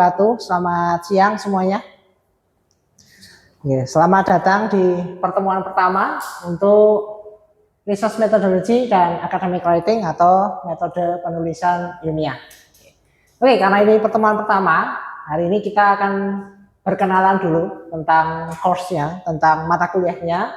Selamat siang semuanya. Selamat datang di pertemuan pertama untuk Research Methodology dan Academic Writing atau metode penulisan ilmiah. Oke, karena ini pertemuan pertama, hari ini kita akan berkenalan dulu tentang course-nya, tentang mata kuliahnya.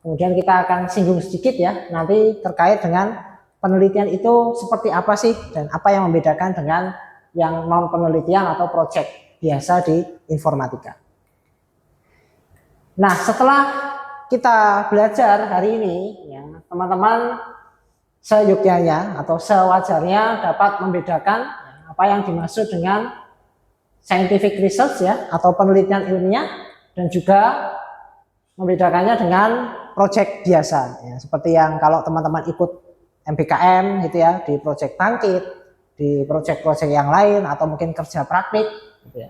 Kemudian kita akan singgung sedikit ya, nanti terkait dengan penelitian itu seperti apa sih dan apa yang membedakan dengan yang non penelitian atau project biasa di informatika. Nah, setelah kita belajar hari ini, ya, teman-teman seyogyanya atau sewajarnya dapat membedakan apa yang dimaksud dengan scientific research ya atau penelitian ilmiah dan juga membedakannya dengan project biasa ya, seperti yang kalau teman-teman ikut MBKM gitu ya di project bangkit, di proyek-proyek yang lain atau mungkin kerja praktik gitu ya.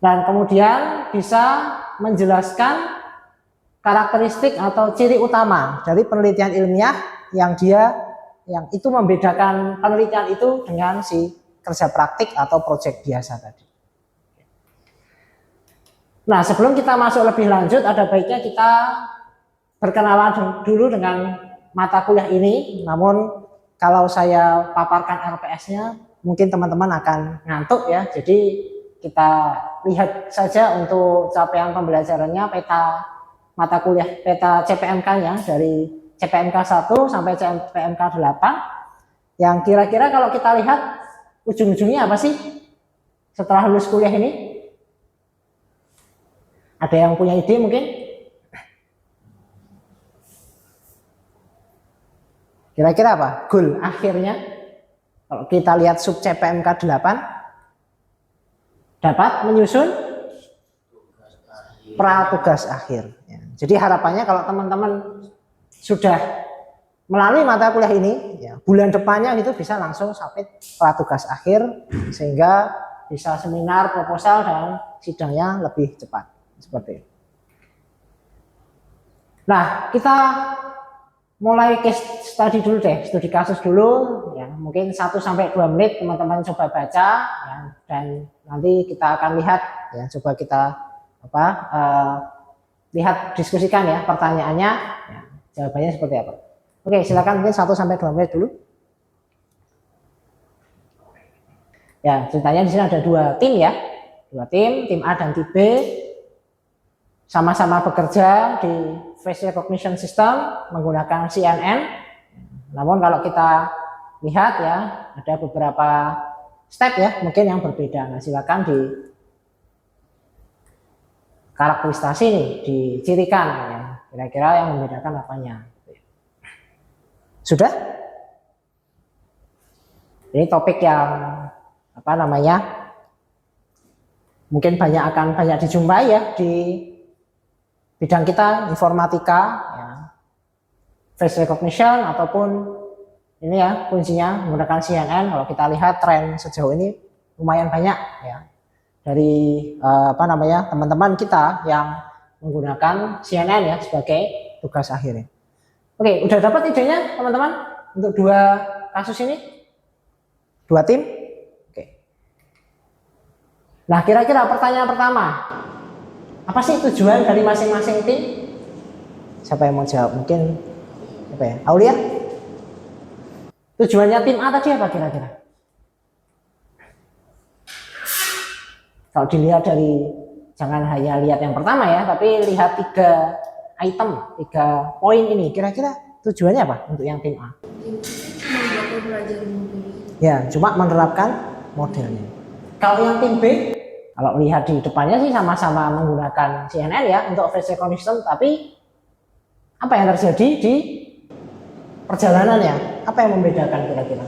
Dan kemudian bisa menjelaskan karakteristik atau ciri utama dari penelitian ilmiah yang itu membedakan penelitian itu dengan si kerja praktik atau proyek biasa tadi. Nah, sebelum kita masuk lebih lanjut, ada baiknya kita berkenalan dulu dengan mata kuliah ini. Namun kalau saya paparkan RPS-nya, mungkin teman-teman akan ngantuk ya. Jadi kita lihat saja untuk capaian pembelajarannya peta mata kuliah, peta CPMK-nya dari CPMK 1 sampai CPMK 8. Yang kira-kira kalau kita lihat ujung-ujungnya apa sih setelah lulus kuliah ini? Ada yang punya ide mungkin? Kira-kira apa? Goal akhirnya kalau kita lihat sub CPMK 8 dapat menyusun pratugas akhir. Jadi harapannya kalau teman-teman sudah melalui mata kuliah ini, ya, bulan depannya itu bisa langsung submit pratugas akhir sehingga bisa seminar, proposal dan sidangnya lebih cepat seperti itu. Nah, kita mulai case study dulu deh, studi kasus dulu ya, mungkin 1-2 menit teman-teman coba baca ya, dan nanti kita akan lihat ya, coba kita lihat diskusikan ya pertanyaannya ya, jawabannya seperti apa. Oke, silakan mungkin 1-2 menit dulu. Ya, ceritanya di sini ada 2 tim ya. 2 tim A dan tim B sama-sama bekerja di face recognition system menggunakan CNN. Namun kalau kita lihat ya ada beberapa step ya mungkin yang berbeda. Nah, silakan di karakterisasi nih, dicirikan ya. Kira-kira yang membedakan apanya. Sudah? Ini topik yang mungkin akan banyak dijumpai ya di bidang kita informatika ya, face recognition ataupun ini ya kuncinya menggunakan CNN. Kalau kita lihat tren sejauh ini lumayan banyak ya dari teman-teman kita yang menggunakan CNN ya sebagai tugas akhirnya. Oke, udah dapat idenya teman-teman untuk 2 kasus ini, 2 tim. Oke. Nah, kira-kira pertanyaan pertama, apa sih tujuan dari masing-masing tim? Siapa yang mau jawab? Mungkin apa ya? Aulia? Tujuannya tim A tadi apa kira-kira? Kalau dilihat dari, jangan hanya lihat yang pertama ya, tapi lihat 3 item, 3 poin ini. Kira-kira tujuannya apa untuk yang tim A? Ya, cuma menerapkan modelnya. Kalau yang tim B, kalau lihat di depannya sih sama-sama menggunakan CNN ya untuk face recognition, tapi apa yang terjadi di perjalanannya? Apa yang membedakan kira-kira?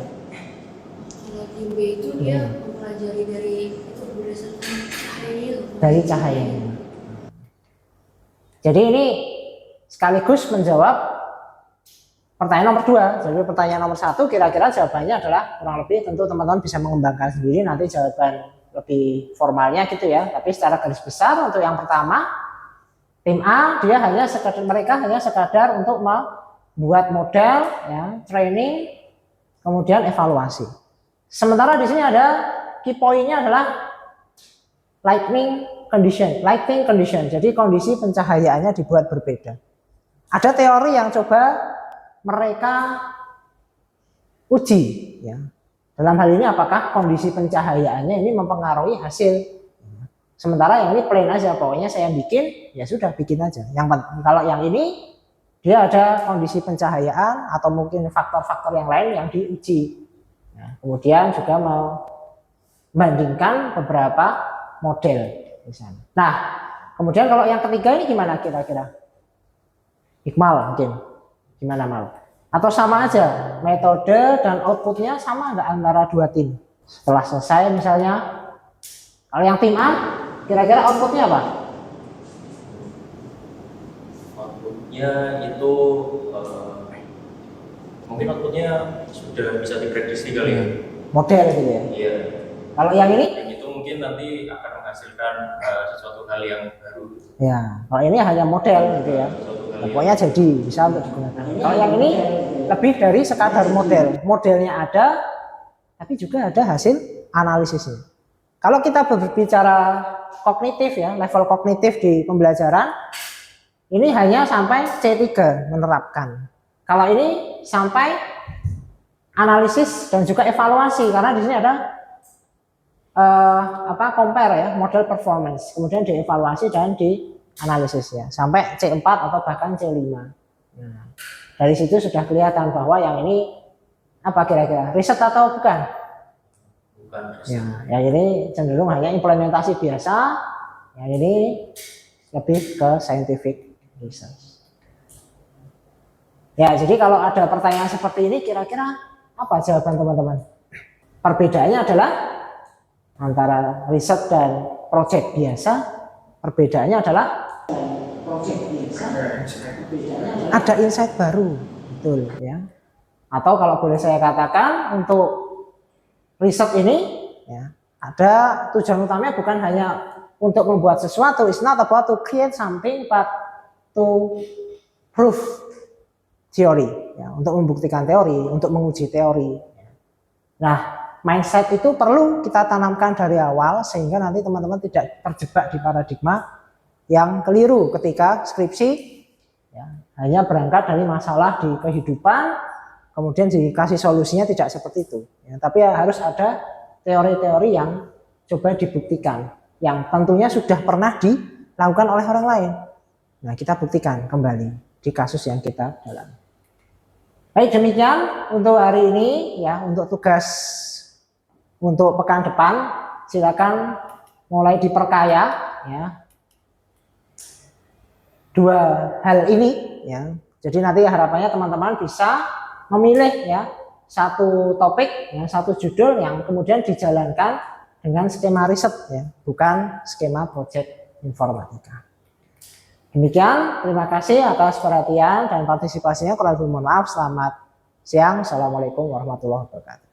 Kalau tim B itu dia mempelajari dari itu berdasarkan cahaya. Dari cahaya. Jadi ini sekaligus menjawab pertanyaan nomor 2. Jadi pertanyaan nomor 1 kira-kira jawabannya adalah kurang lebih, tentu teman-teman bisa mengembangkan sendiri nanti jawaban lebih formalnya gitu ya. Tapi secara garis besar untuk yang pertama, tim A mereka hanya sekadar untuk membuat model ya, training, kemudian evaluasi. Sementara di sini ada key point-nya adalah lighting condition. Jadi kondisi pencahayaannya dibuat berbeda. Ada teori yang coba mereka uji, ya. Dalam hal ini apakah kondisi pencahayaannya ini mempengaruhi hasil. Sementara yang ini plain aja, pokoknya saya bikin, ya sudah bikin aja. Kalau yang ini dia ada kondisi pencahayaan atau mungkin faktor-faktor yang lain yang diuji. Nah, kemudian juga mau membandingkan beberapa model misalnya. Nah, kemudian kalau yang ketiga ini gimana kira-kira? Iqmal mungkin, gimana Mal? Atau sama aja, metode dan outputnya sama nggak antara dua tim? Setelah selesai misalnya, kalau yang tim A, kira-kira outputnya apa? Outputnya itu mungkin outputnya sudah bisa diprediksi kali ya. Model gitu ya. Iya. Kalau yang ini? Yang itu mungkin nanti akan menghasilkan sesuatu hal yang baru. Ya, kalau ini hanya model gitu ya. Pokoknya jadi bisa untuk digunakan. Kalau yang ini lebih dari sekadar model. Modelnya ada, tapi juga ada hasil analisisnya. Kalau kita berbicara kognitif ya, level kognitif di pembelajaran, ini hanya sampai C3 menerapkan. Kalau ini sampai analisis dan juga evaluasi, karena di sini ada compare ya, model performance, kemudian dievaluasi dan dianalisis ya, sampai C4 atau bahkan C5. Nah, dari situ sudah kelihatan bahwa yang ini apa kira-kira, riset atau bukan? Bukan riset. Ya, yang ini cenderung hanya implementasi biasa, yang ini lebih ke scientific research. Ya, jadi kalau ada pertanyaan seperti ini, kira-kira apa jawaban teman-teman? Perbedaannya adalah antara riset dan proyek biasa, perbedaannya adalah proyek biasa, ada insight baru, betul ya. Atau kalau boleh saya katakan, untuk riset ini ya, ada tujuan utamanya bukan hanya untuk membuat sesuatu, it's not about to create something, but to prove teori, ya, untuk membuktikan teori, untuk menguji teori. Nah, mindset itu perlu kita tanamkan dari awal sehingga nanti teman-teman tidak terjebak di paradigma yang keliru ketika skripsi, ya, hanya berangkat dari masalah di kehidupan, kemudian dikasih solusinya tidak seperti itu. Ya, tapi harus ada teori-teori yang coba dibuktikan, yang tentunya sudah pernah dilakukan oleh orang lain. Nah, kita buktikan kembali di kasus yang kita dalami. Baik, demikian untuk hari ini ya, untuk tugas untuk pekan depan silakan mulai diperkaya ya dua hal ini ya. Jadi nanti harapannya teman-teman bisa memilih ya satu topik ya, satu judul yang kemudian dijalankan dengan skema riset ya, bukan skema proyek informatika. Demikian, terima kasih atas perhatian dan partisipasinya. Kurang lebih mohon maaf. Selamat siang. Assalamualaikum warahmatullahi wabarakatuh.